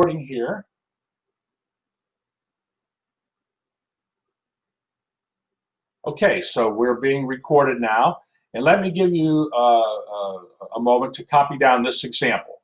recording here. Okay, so we're being recorded now, and let me give you a moment to copy down this example.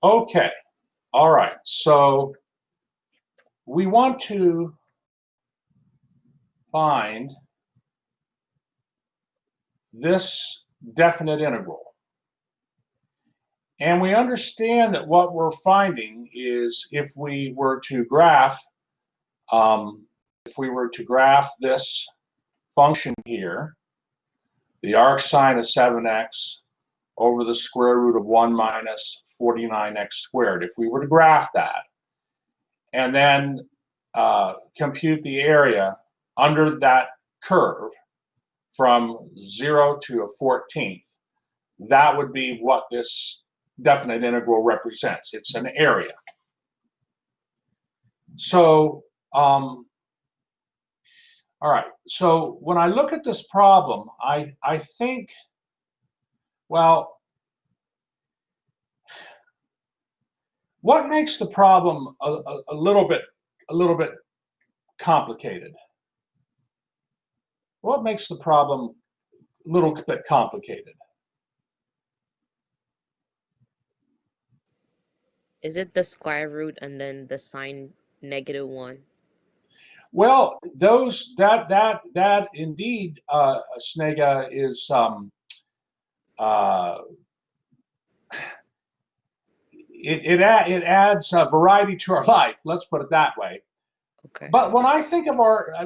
Okay, all right, so we want to find this definite integral. And we understand that what we're finding is if we were to graph this function here, the arc sine of 7x over the square root of 1 minus 49x squared, if we were to graph that, and then compute the area under that curve from 0 to a 14th, that would be what this definite integral represents. It's an area. So, all right, so when I look at this problem, I think, well, what makes the problem a little bit complicated? What makes the problem a little bit complicated? Is it the square root and then the sine -1? Well, that indeed, Snega, is it adds a variety to our life. Let's put it that way. Okay. But when I think of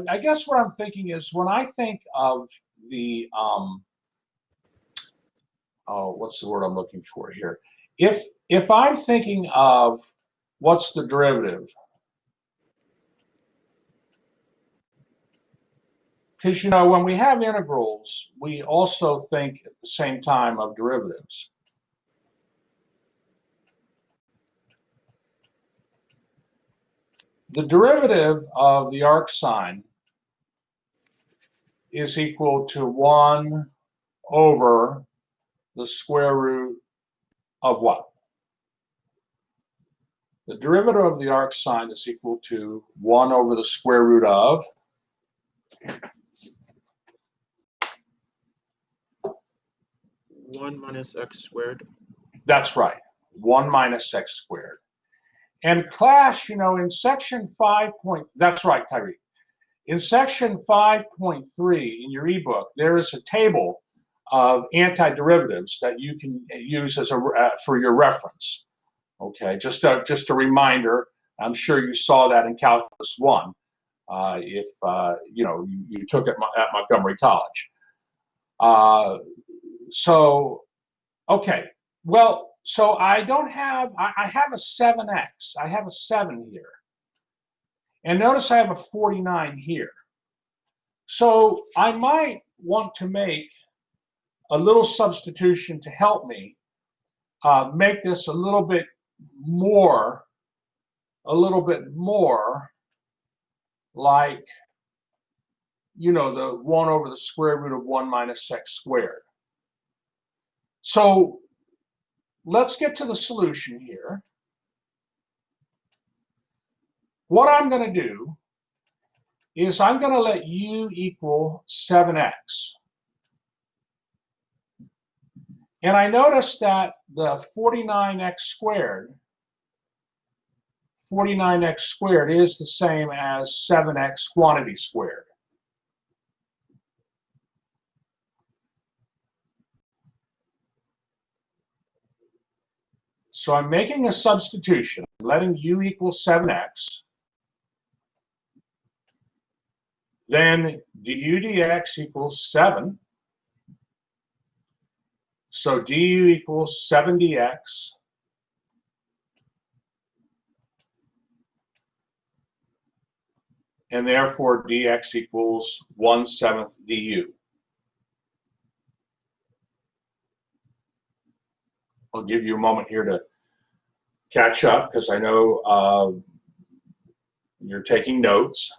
I guess what I'm thinking is when I think of the oh, what's the word I'm looking for here? If I'm thinking of what's the derivative, because when we have integrals, we also think at the same time of derivatives. The derivative of the arc sine is equal to 1 over the square root of what? The derivative of the arc sine is equal to 1 over the square root of 1 minus x squared. That's right, 1 minus x squared. And class, in section 5. That's right, Tyree. In section 5.3 in your ebook, there is a table of antiderivatives that you can use as for your reference. Okay, just a reminder. I'm sure you saw that in Calculus 1 if you took it at Montgomery College. So, okay, well, so I don't have, I have a 7x. I have a 7 here. And notice I have a 49 here. So I might want to make a little substitution to help me make this a little bit more like, you know, the 1 over the square root of 1 minus x squared. So let's get to the solution here. What I'm going to do is I'm going to let u equal 7x. And I notice that the 49x squared is the same as 7x quantity squared. So I'm making a substitution, letting u equal 7x. Then du dx equals 7. So du equals 7 dx. And therefore dx equals 1/7 du. I'll give you a moment here to catch up because I know you're taking notes.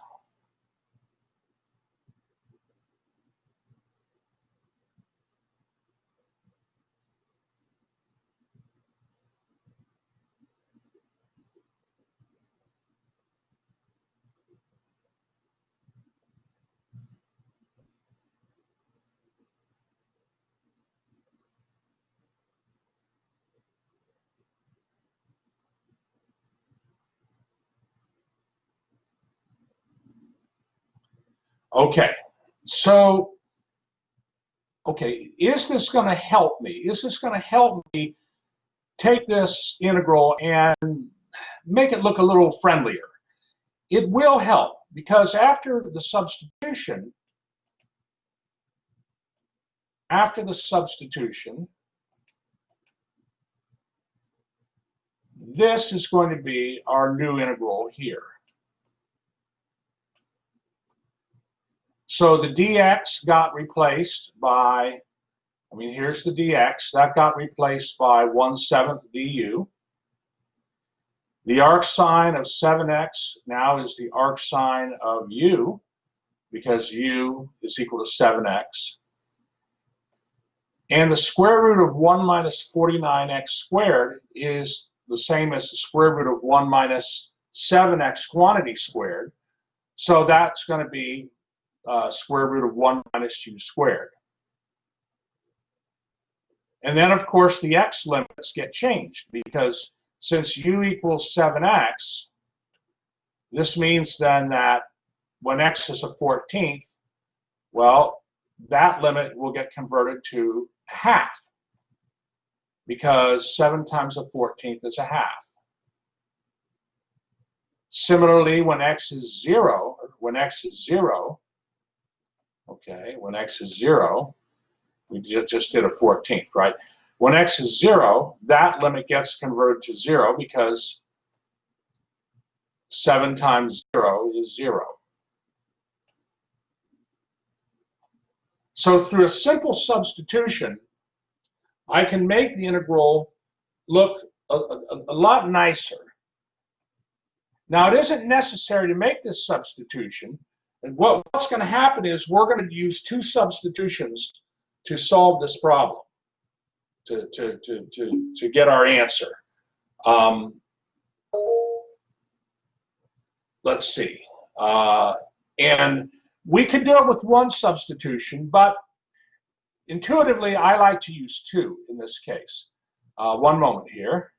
Okay, so, is this going to help me? Is this going to help me take this integral and make it look a little friendlier? It will help because after the substitution, this is going to be our new integral here. So the dx got replaced by, here's the dx, that got replaced by 1/7 du. The arcsine of 7x now is the arcsine of u, because u is equal to 7x. And the square root of 1 minus 49x squared is the same as the square root of 1 minus 7x quantity squared. So that's going to be square root of 1 minus u squared. And then, of course, the x limits get changed because since u equals 7x, this means then that when x is a 14th, well, that limit will get converted to half because 7 times a 14th is a half. Similarly, when x is 0, when x is 0, we just did a 14th, right? When x is 0, that limit gets converted to 0 because 7 times 0 is 0. So through a simple substitution, I can make the integral look a lot nicer. Now, it isn't necessary to make this substitution. And what's going to happen is we're going to use 2 substitutions to solve this problem, to get our answer. Let's see. And we could do it with 1 substitution, but intuitively, I like to use 2 in this case. One moment here.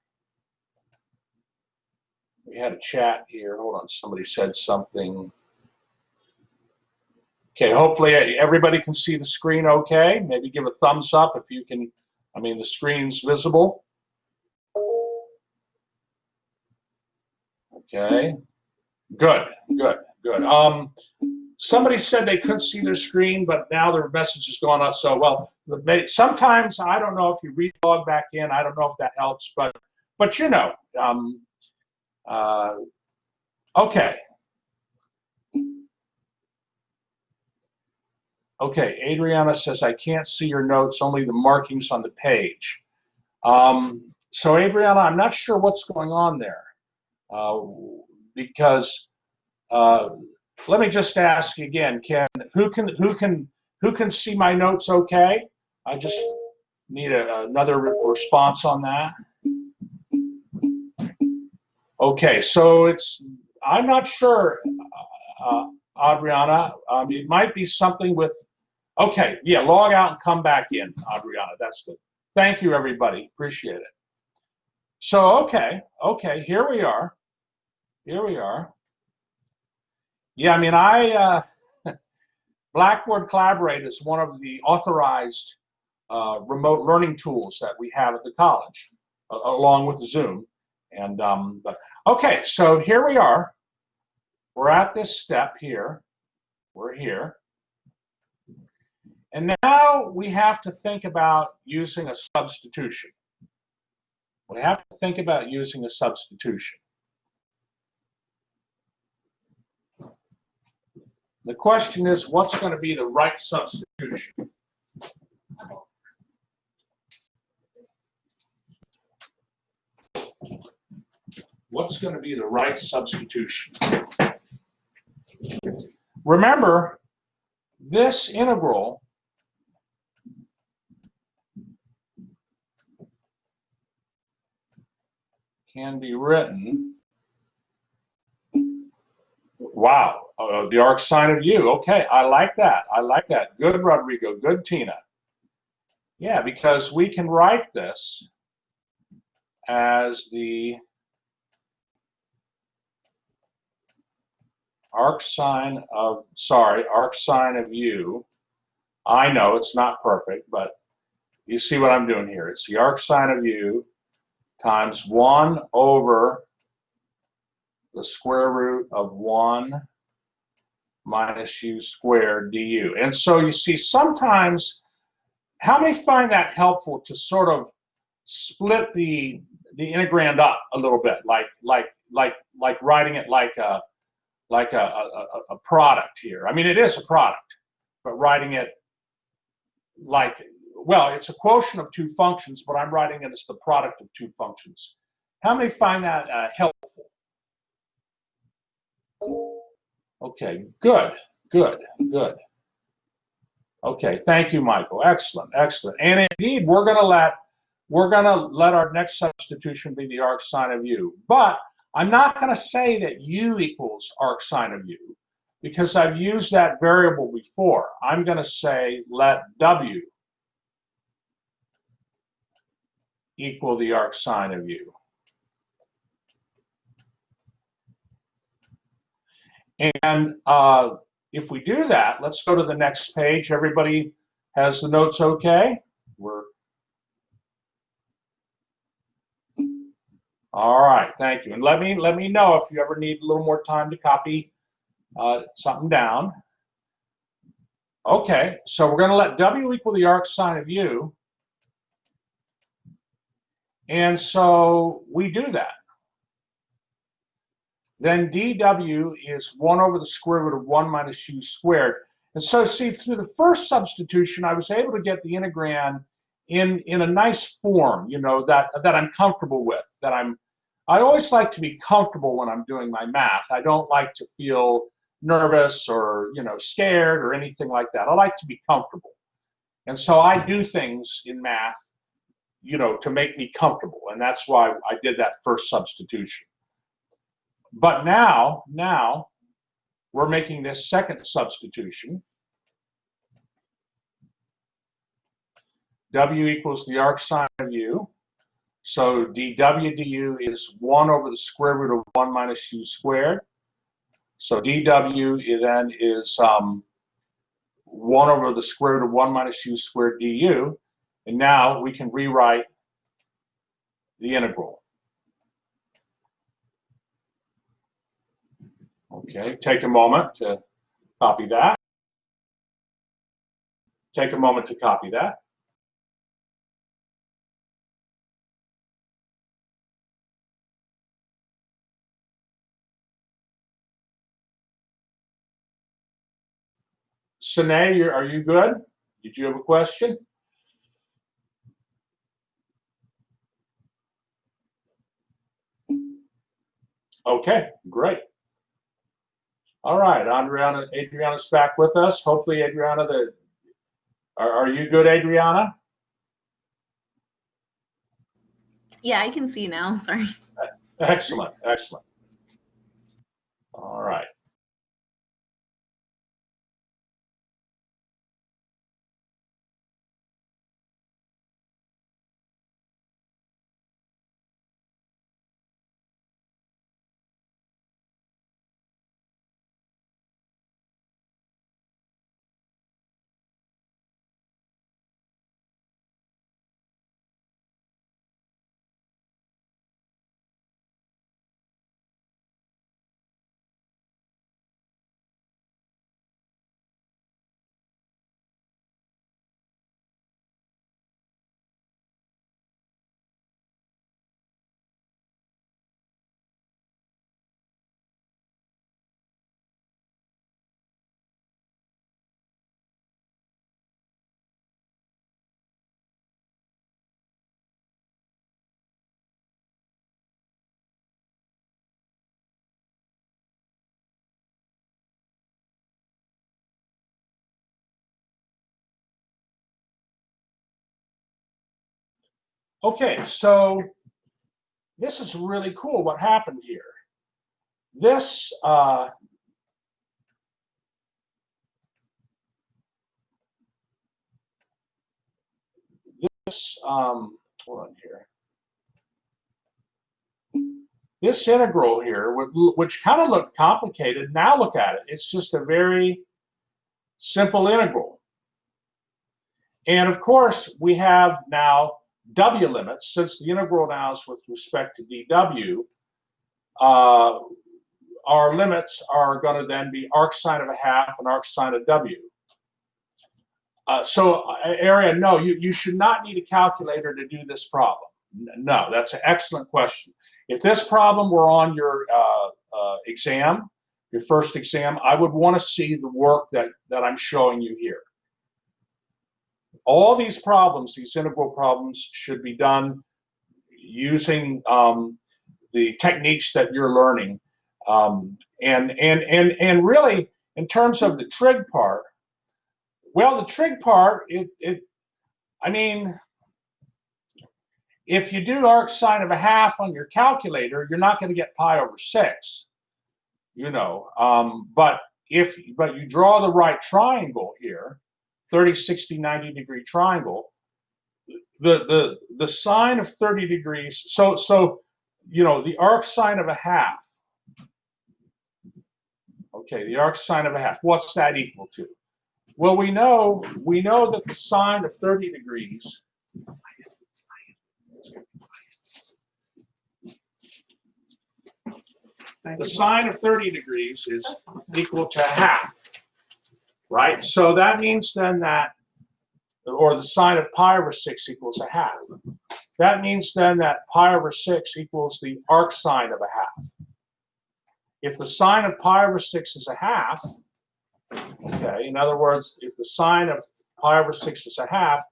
We had a chat here. Hold on, somebody said something. Okay, hopefully everybody can see the screen okay. Maybe give a thumbs up if you can. The screen's visible. Okay, good. Somebody said they couldn't see their screen, but now their message is going up. So, well, sometimes I don't know if you re-log back in. I don't know if that helps, but you know. Okay. Okay, Adriana says, I can't see your notes, only the markings on the page. So Adriana, I'm not sure what's going on there, because let me just ask again, who can see my notes okay? I just need another response on that. Okay, so I'm not sure, Adriana. It might be something with, okay, yeah, log out and come back in, Adriana. That's good. Thank you, everybody. Appreciate it. So, okay, here we are. Here we are. Yeah, I mean, Blackboard Collaborate is one of the authorized remote learning tools that we have at the college, along with Zoom. And but okay, so here we are. We're at this step here. We're here. And now we have to think about using a substitution. We have to think about using a substitution. The question is, what's going to be the right substitution? What's going to be the right substitution? Remember, this integral can be written, wow, the arc sine of u. Okay, I like that. I like that. Good, Rodrigo. Good, Tina. Yeah, because we can write this as the arc sine of u. I know it's not perfect, but you see what I'm doing here. It's the arc sine of u times 1 over the square root of 1 minus u squared du. And so you see, sometimes, how many find that helpful to sort of split the integrand up a little bit, like writing it like a product here. I mean, it is a product, but writing it like, well, it's a quotient of two functions, but I'm writing it as the product of two functions. How many find that helpful? Okay, good. Okay, thank you, Michael. Excellent. And indeed, we're gonna let our next substitution be the arc sine of u. But I'm not gonna say that u equals arc sine of u, because I've used that variable before. I'm gonna say let w equal the arc sine of u. And if we do that, let's go to the next page. Everybody has the notes okay? All right, thank you. And let me know if you ever need a little more time to copy something down. Okay, so we're going to let w equal the arc sine of u. And so we do that. Then dw is 1 over the square root of 1 minus u squared. And so see, through the first substitution, I was able to get the integrand in a nice form, you know, that I'm comfortable with, I always like to be comfortable when I'm doing my math. I don't like to feel nervous or, you know, scared or anything like that. I like to be comfortable. And so I do things in math, you know, to make me comfortable. And that's why I did that first substitution. But now we're making this second substitution. W equals the arc sine of u. So dw du is 1 over the square root of 1 minus u squared. So dw then is 1 over the square root of 1 minus u squared du. And now we can rewrite the integral. Okay, take a moment to copy that. Take a moment to copy that. Sine, are you good? Did you have a question? Okay, great. All right, Adriana's back with us. Hopefully, Adriana, are you good, Adriana? Yeah, I can see now. Sorry. Excellent, excellent. All right. Okay, so this is really cool what happened here. This, hold on here. This integral here, which kind of looked complicated, now look at it. It's just a very simple integral. And of course, we have now w limits. Since the integral now is with respect to dw, our limits are going to then be arcsine of a half and arcsine of w. Arian, no, you should not need a calculator to do this problem. No, that's an excellent question. If this problem were on your exam, your first exam, I would want to see the work that I'm showing you here. All these problems, these integral problems, should be done using the techniques that you're learning. And really, in terms of the trig part, well, the trig part, I mean, if you do arcsine of a half on your calculator, you're not going to get pi over 6, you know. But you draw the right triangle here, 30, 60, 90 degree triangle, the sine of 30 degrees, so you know, the arcsine of a half, okay, the arcsine of a half, what's that equal to? Well, we know that the sine of 30 degrees is equal to half, right? So that means then that, or the sine of pi over 6 equals a half. That means then that pi over 6 equals the arcsine of a half. If the sine of pi over 6 is a half, okay, in other words, if the sine of pi over 6 is a half,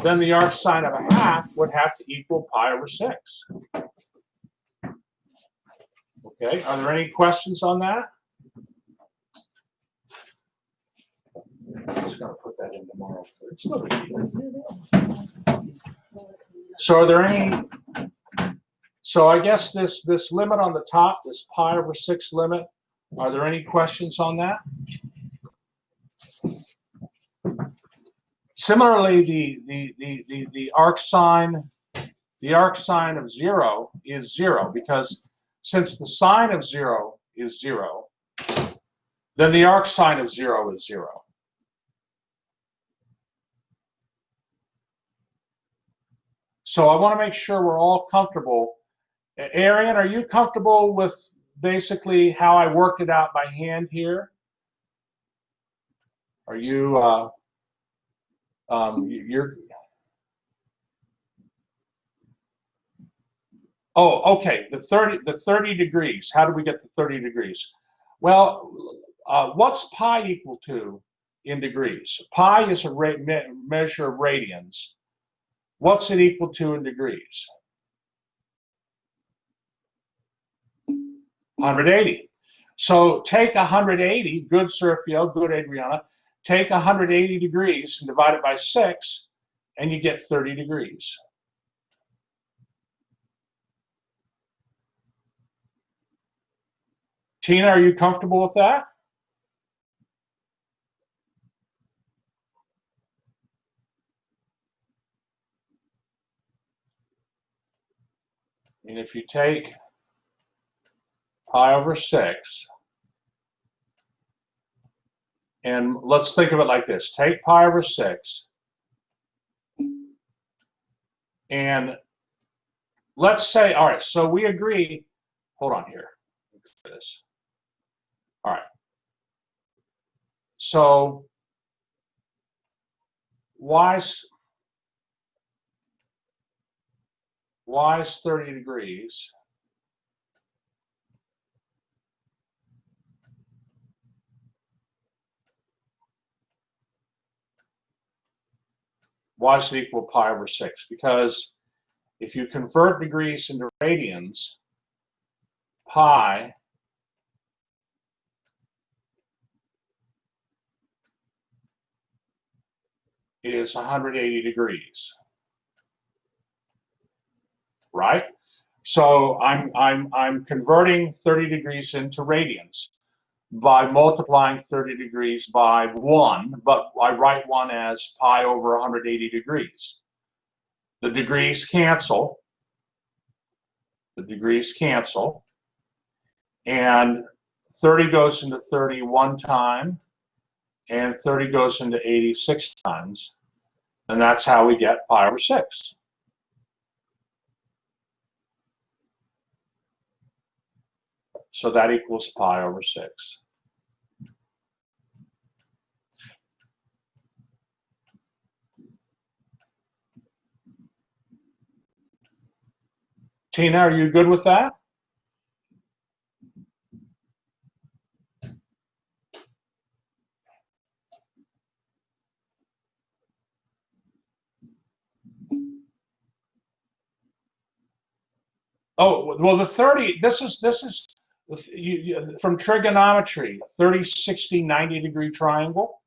then the arcsine of a half would have to equal pi over 6. Okay, are there any questions on that? I'm just going to put that in tomorrow. It's no big deal. So are there any, so I guess this limit on the top, this pi over 6 limit, are there any questions on that? Similarly, the arcsine of 0 is 0, because since the sine of 0 is 0, then the arcsine of 0 is 0. So I want to make sure we're all comfortable. Arian, are you comfortable with basically how I worked it out by hand here? Are you, you're, oh, okay, the 30 degrees. How do we get to 30 degrees? Well, what's pi equal to in degrees. Pi is a measure of radians. What's it equal to in degrees? 180. So take 180, good Sergio, good Adriana, take 180 degrees and divide it by 6, and you get 30 degrees. Tina, are you comfortable with that? And if you take pi over 6, and let's think of it like this. Take pi over 6, and let's say, all right, so we agree, hold on here. This. All right. So y is 30 degrees. Y is equal to pi over 6, because if you convert degrees into radians, pi is 180 degrees, right? So I'm converting 30 degrees into radians by multiplying 30 degrees by 1, but I write 1 as pi over 180 degrees. The degrees cancel. The degrees cancel. And 30 goes into 30 one time, and 30 goes into 80 6 times. And that's how we get pi over 6. So that equals pi over 6. Tina, are you good with that? Oh, well, the 30, this is from trigonometry, 30, 60, 90 degree triangle.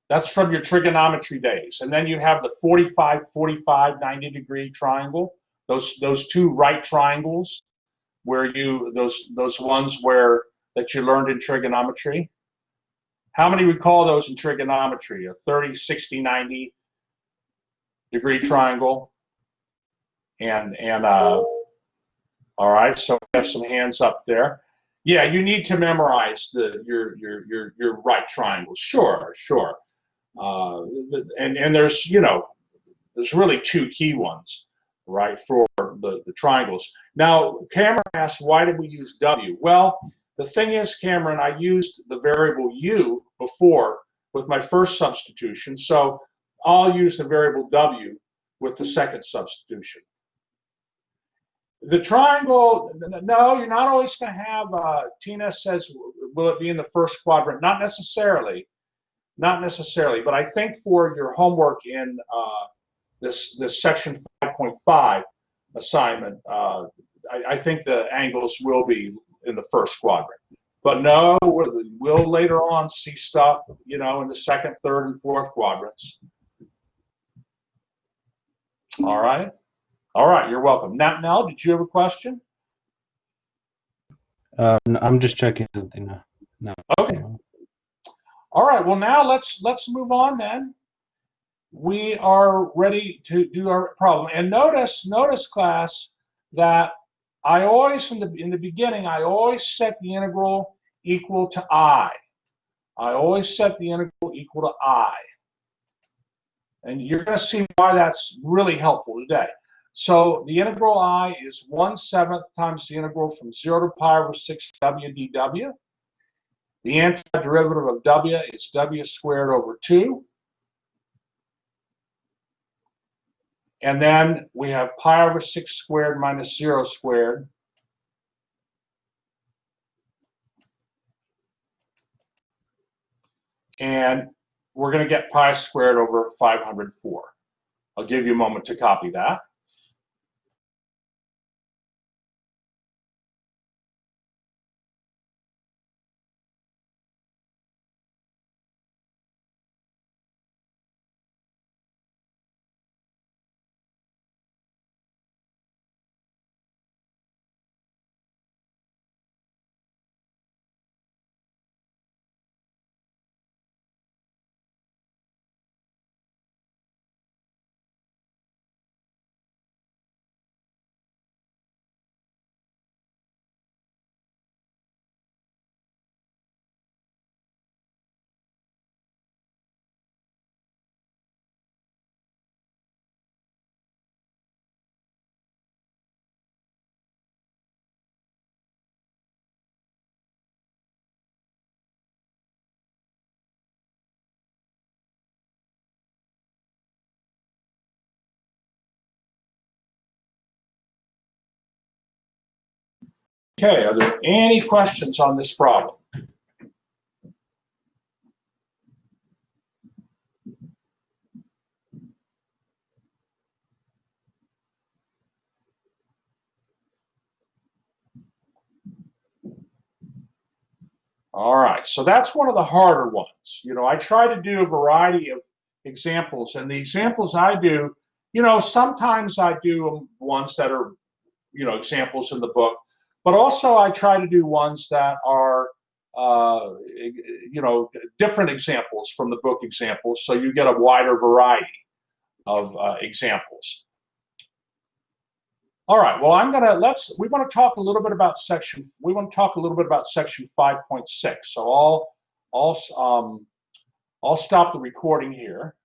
That's from your trigonometry days. And then you have the 45, 45, 90 degree triangle. Those two right triangles where those ones that you learned in trigonometry. How many would call those in trigonometry? A 30, 60, 90 degree triangle. And all right, so we have some hands up there. Yeah, you need to memorize your right triangles. Sure. And there's there's really two key ones, right, for the triangles. Now, Cameron asked, why did we use W? Well, the thing is, Cameron, I used the variable U before with my first substitution, so I'll use the variable W with the second substitution. The triangle, no, you're not always going to have, Tina says, will it be in the first quadrant? Not necessarily. Not necessarily, but I think for your homework in this section 5.5 assignment, I think the angles will be in the first quadrant. But no, we'll later on see stuff, in the second, third, and fourth quadrants. All right. All right, you're welcome. Nell, did you have a question? No, I'm just checking something now. No. Okay. All right. Well, now let's move on then. We are ready to do our problem. And notice, class, that I always in the beginning I always set the integral equal to I. I always set the integral equal to I. And you're going to see why that's really helpful today. So the integral I is 1/7 times the integral from 0 to pi over 6 w dw. The antiderivative of w is w squared over 2. And then we have pi over 6 squared minus 0 squared and we're going to get pi squared over 504. I'll give you a moment to copy that. Okay, are there any questions on this problem? All right, so that's one of the harder ones. You know, I try to do a variety of examples, and the examples I do, you know, sometimes I do ones that are, you know, examples in the book, but also I try to do ones that are, you know, different examples from the book examples, so you get a wider variety of examples. All right, well, we want to talk a little bit about section 5.6. So I'll stop the recording here.